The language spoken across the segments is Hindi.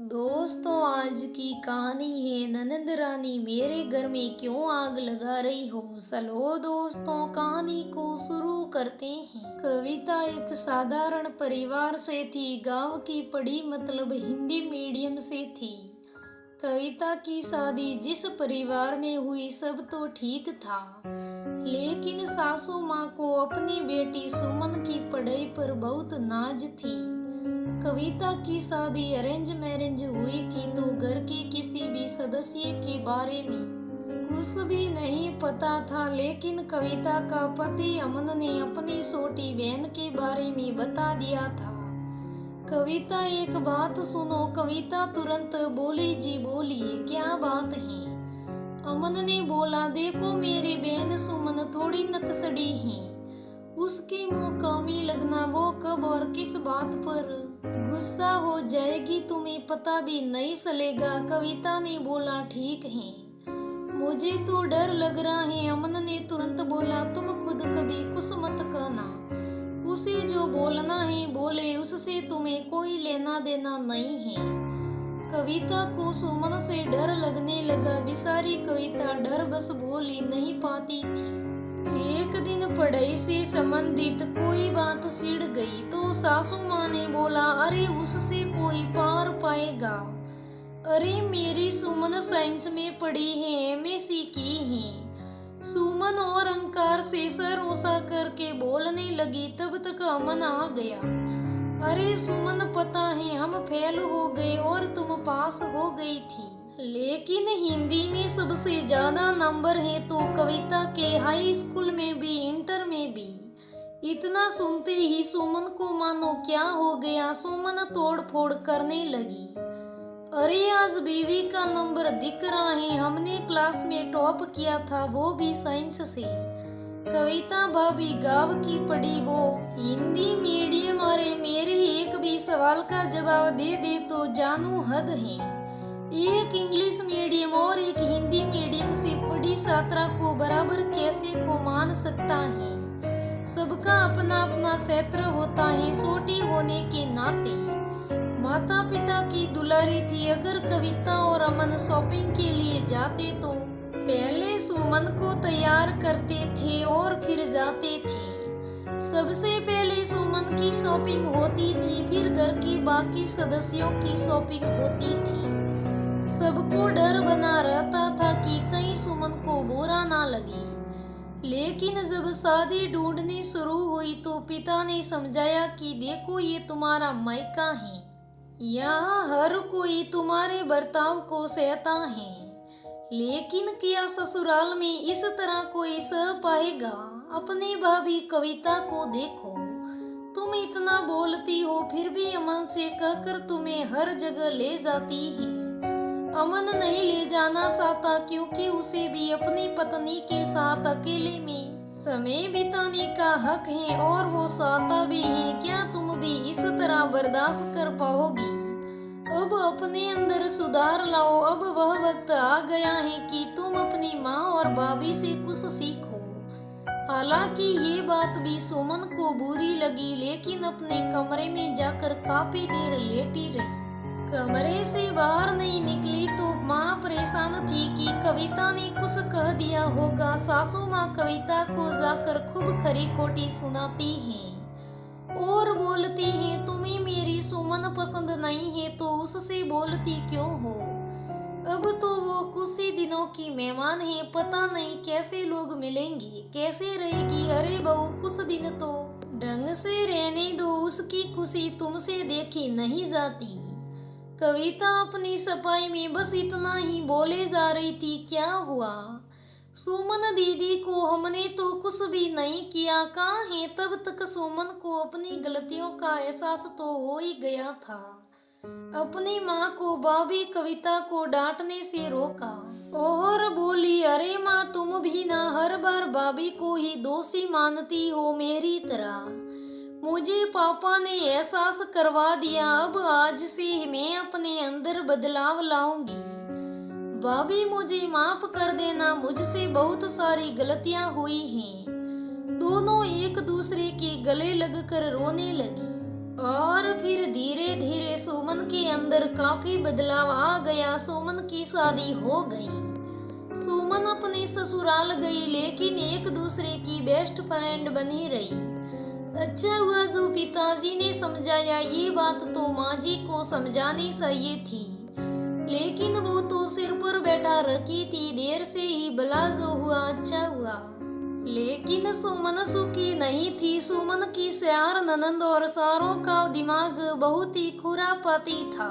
दोस्तों, आज की कहानी है ननद रानी मेरे घर में क्यों आग लगा रही हो। चलो दोस्तों, कहानी को शुरू करते हैं। कविता एक साधारण परिवार से थी। गांव की पढ़ी मतलब हिंदी मीडियम से थी। कविता की शादी जिस परिवार में हुई सब तो ठीक था, लेकिन सासू माँ को अपनी बेटी सुमन की पढ़ाई पर बहुत नाज थी। कविता की शादी अरेंज मैरिज हुई थी तो घर के किसी भी सदस्य के बारे में कुछ भी नहीं पता था, लेकिन कविता का पति अमन ने अपनी छोटी बहन के बारे में बता दिया था। कविता, एक बात सुनो। कविता तुरंत बोली, जी बोलिए, क्या बात है। अमन ने बोला, देखो मेरी बहन सुमन थोड़ी नक्सड़ी है। उसके मुंह कामी लगना, वो कब और किस बात पर गुस्सा हो जाएगी तुम्हें पता भी नहीं चलेगा। कविता ने बोला, ठीक है, मुझे तो डर लग रहा है। अमन ने तुरंत बोला, तुम खुद कभी कुछ मत कहना। उसे जो बोलना है बोले, उससे तुम्हें कोई लेना देना नहीं है। कविता को सुमन से डर लगने लगा। बेचारी कविता डर बस बोली नहीं पाती थी। एक दिन पढ़ाई से संबंधित कोई बात छिड़ गई तो सासू माँ ने बोला, अरे उससे कोई पार पाएगा। अरे मेरी सुमन साइंस में पढ़ी है, एमएससी की है। सुमन और अंकार से सर ऊंचा करके बोलने लगी। तब तक अमन आ गया। अरे सुमन, पता है हम फेल हो गए और तुम पास हो गई थी, लेकिन हिंदी में सबसे ज्यादा नंबर है तो कविता के हाई स्कूल में भी इंटर में भी। इतना सुनते ही सुमन को मानो क्या हो गया। सुमन तोड़ फोड़ करने लगी। अरे आज बीवी का नंबर दिख रहा है, हमने क्लास में टॉप किया था, वो भी साइंस से। कविता भाभी गांव की पढ़ी, वो हिंदी मीडियम। अरे मेरे एक भी सवाल का जवाब दे दे तो जानू हद है। एक इंग्लिश मीडियम और एक हिंदी मीडियम से पढ़ी छात्रा को बराबर कैसे को मान सकता है। सबका अपना अपना क्षेत्र होता है। छोटी होने के नाते माता पिता की दुलारी थी। अगर कविता और अमन शॉपिंग के लिए जाते तो पहले सुमन को तैयार करते थे और फिर जाते थे। सबसे पहले सुमन की शॉपिंग होती थी, फिर घर के बाकी सदस्यों की शॉपिंग होती थी। सबको डर बना रहता था कि कहीं सुमन को बुरा ना लगे। लेकिन जब शादी ढूंढनी शुरू हुई तो पिता ने समझाया कि देखो, ये तुम्हारा मायका है, यहाँ हर कोई तुम्हारे बर्ताव को सहता है, लेकिन क्या ससुराल में इस तरह कोई सह पाएगा। अपनी भाभी कविता को देखो, तुम इतना बोलती हो फिर भी अमन से कहकर तुम्हें हर जगह ले जाती है। अमन नहीं ले जाना चाहता क्योंकि उसे भी अपनी पत्नी के साथ अकेले में समय बिताने का हक है और वो चाहता भी है। क्या तुम भी इस तरह बर्दाश्त कर पाओगी? अब अपने अंदर सुधार लाओ। अब वह वक्त आ गया है कि तुम अपनी माँ और भाभी से कुछ सीखो। हालांकि ये बात भी सुमन को बुरी लगी, लेकिन अपने कमरे में जाकर काफी देर लेटी रही। कमरे से बाहर नहीं निकली तो माँ परेशान थी कि कविता ने कुछ कह दिया होगा। सासू माँ कविता को जाकर खूब खरी खोटी सुनाती हैं और बोलती हैं, तुम्हें मेरी सुमन पसंद नहीं है तो उससे बोलती क्यों हो। अब तो वो कुछ ही दिनों की मेहमान है, पता नहीं कैसे लोग मिलेंगे, कैसे रहेगी। अरे बहू, कुछ दिन तो ढंग से रहने दो, उसकी खुशी तुमसे देखी नहीं जाती। कविता अपनी सफाई में बस इतना ही बोले जा रही थी। क्या हुआ सुमन दीदी को, हमने तो कुछ भी नहीं किया। कहाँ है? तब तक सुमन को अपनी गलतियों का एहसास तो हो ही गया था। अपनी माँ को भाभी कविता को डांटने से रोका और बोली, अरे माँ, तुम भी ना हर बार भाभी को ही दोषी मानती हो मेरी तरह। मुझे पापा ने एहसास करवा दिया, अब आज से मैं अपने अंदर बदलाव लाऊंगी। भाभी, मुझे माफ कर देना, मुझसे बहुत सारी गलतियां हुई हैं। दोनों एक दूसरे के गले लगकर रोने लगी। और फिर धीरे धीरे सुमन के अंदर काफी बदलाव आ गया। सुमन की शादी हो गई। सुमन अपने ससुराल गई, लेकिन एक दूसरे की बेस्ट फ्रेंड बनी रही। अच्छा हुआ जो पिताजी ने समझाया। ये बात तो माँ जी को समझानी चाहिए थी, लेकिन वो तो सिर पर बैठा रखी थी। देर से ही भला जो हुआ अच्छा हुआ। लेकिन सुमन सुखी नहीं थी। सुमन की सार ननंद और सारों का दिमाग बहुत ही खुरापाती था।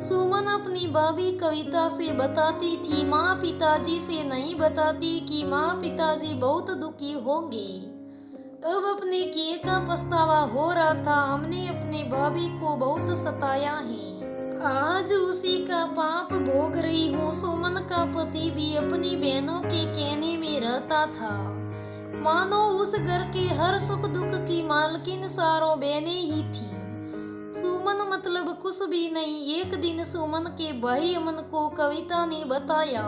सुमन अपनी भाभी कविता से बताती थी, माँ पिताजी से नहीं बताती कि माँ पिताजी बहुत दुखी होंगे। अब अपने किए का पछतावा हो रहा था। हमने अपने भाभी को बहुत सताया है। आज उसी का पाप भोग रही हूँ। सुमन का पति भी अपनी बहनों के कहने में रहता था, मानो उस घर के हर सुख दुख की मालकिन सारों बहनें ही थी। सुमन मतलब कुछ भी नहीं। एक दिन सुमन के भाई अमन को कविता ने बताया,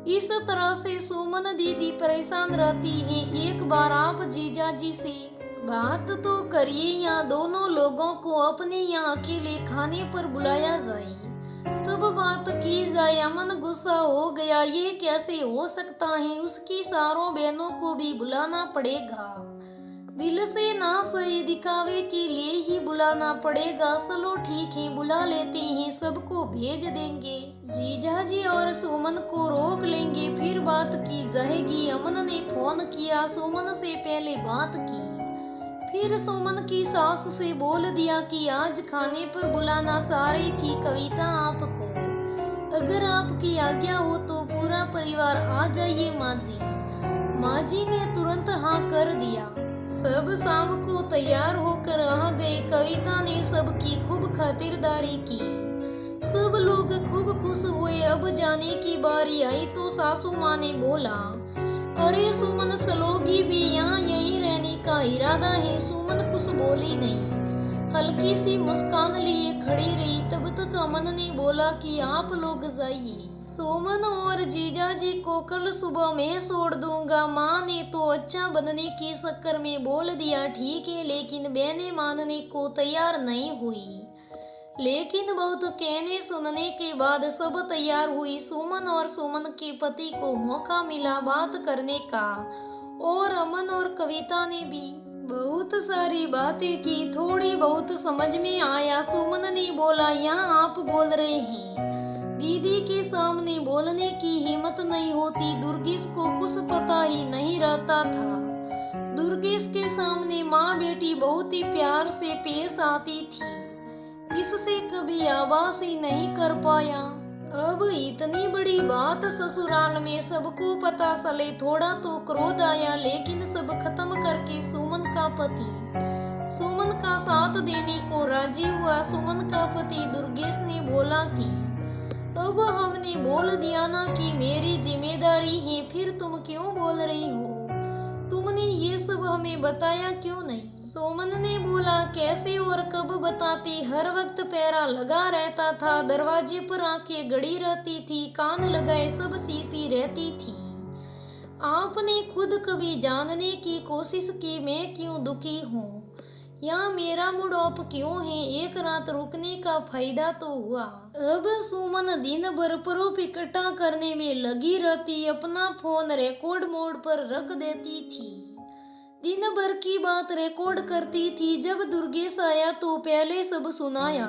इस तरह से सुमन दीदी परेशान रहती है। एक बार आप जीजा जी से बात तो करिए, यहाँ दोनों लोगों को अपने यहाँ अकेले खाने पर बुलाया जाए, तब बात की जाए। अमन गुस्सा हो गया, ये कैसे हो सकता है, उसकी सारों बहनों को भी बुलाना पड़ेगा। दिल से ना सही, दिखावे के लिए ही बुलाना पड़ेगा। चलो ठीक है, बुला लेते हैं, सबको भेज देंगे। जीजा जी और सुमन को रोक लेंगे, फिर बात की जाएगी। अमन ने फोन किया, सुमन से पहले बात की। फिर सुमन की सास से बोल दिया कि आज खाने पर बुलाना सारी थी कविता आपको। अगर आपकी आज्ञा हो तो पूरा परिवार आ जाइए माँ जी। माँ जी ने तुरंत हाँ कर दिया। सब शाम को तैयार होकर आ गए। कविता ने सबकी खूब खातिरदारी की। सब लोग खूब खुश हुए। अब जाने की बारी आई तो सासू माँ ने बोला, अरे सुमन सलोगी भी यहाँ यहीं रहने का इरादा है। सुमन कुछ बोली नहीं, हल्की सी मुस्कान लिए खड़ी रही। तब तक अमन ने बोला कि आप लोग जाइए, सुमन और जीजा जी को कल सुबह मैं छोड़ दूंगा। माँ ने तो अच्छा बनने की चक्कर में बोल दिया ठीक है, लेकिन बहनें मानने को तैयार नहीं हुई। लेकिन बहुत कहने सुनने के बाद सब तैयार हुई। सुमन और सुमन के पति को मौका मिला बात करने का, और अमन और कविता ने भी बहुत सारी बातें की। थोड़ी बहुत समझ में आया। सुमन ने बोला, यहाँ आप बोल रहे हैं, दीदी के सामने बोलने की हिम्मत नहीं होती। दुर्गेश को कुछ पता ही नहीं रहता था। दुर्गेश के सामने माँ बेटी बहुत ही प्यार से पेश आती थी, इससे कभी आवाज ही नहीं कर पाया। अब इतनी बड़ी बात ससुराल में सबको पता चले, थोड़ा तो क्रोध आया, लेकिन सब खत्म करके सुमन का पति सुमन का साथ देने को राजी हुआ। सुमन का पति दुर्गेश ने बोला कि अब हमने बोल दिया ना कि मेरी जिम्मेदारी है, फिर तुम क्यों बोल रही हो? तुमने ये सब हमें बताया क्यों नहीं? सुमन ने बोला, कैसे और कब बताती, हर वक्त पैरा लगा रहता था, दरवाजे पर आंखें गड़ी रहती थी, कान लगाए सब सीती रहती थी। आपने खुद कभी जानने की कोशिश की मैं क्यों दुखी हूँ, यहाँ मेरा मूड ऑफ क्यों है? एक रात रुकने का फायदा तो हुआ। अब सुमन दिन भर प्रूफ इकट्ठा करने में लगी रहती, अपना फोन रिकॉर्ड मोड पर रख देती थी, दिन भर की बात रिकॉर्ड करती थी। जब दुर्गेश आया तो पहले सब सुनाया,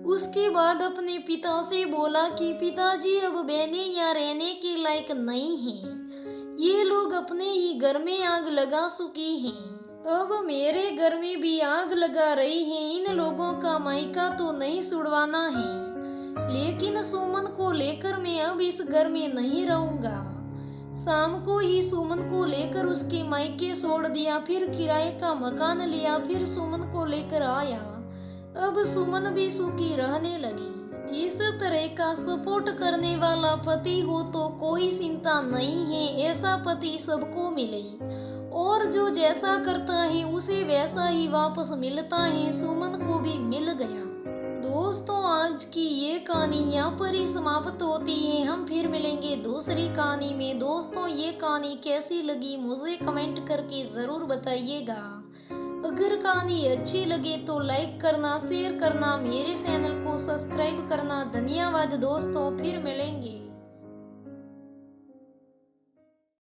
उसके बाद अपने पिता से बोला कि पिताजी अब बहनें यहाँ रहने के लायक नहीं हैं, ये लोग अपने ही घर में आग लगा चुकी हैं, अब मेरे घर में भी आग लगा रही हैं। इन लोगों का मायका तो नहीं छुड़वाना है, लेकिन सुमन को लेकर मैं अब इस घर में नहीं रहूंगा। शाम को ही सुमन को लेकर उसके मायके छोड़ दिया, फिर किराए का मकान लिया, फिर सुमन को लेकर आया। अब सुमन भी सुखी रहने लगी। इस तरह का सपोर्ट करने वाला पति हो तो कोई चिंता नहीं है, ऐसा पति सबको मिले, और जो जैसा करता है उसे वैसा ही वापस मिलता है। सुमन को भी मिल गया। दोस्तों, आज की ये कहानी यहाँ पर ही समाप्त होती है। हम फिर मिलेंगे दूसरी कहानी में। दोस्तों, ये कहानी कैसी लगी मुझे कमेंट करके जरूर बताइएगा। अगर कहानी अच्छी लगे तो लाइक करना, शेयर करना, मेरे चैनल को सब्सक्राइब करना। धन्यवाद दोस्तों, फिर मिलेंगे।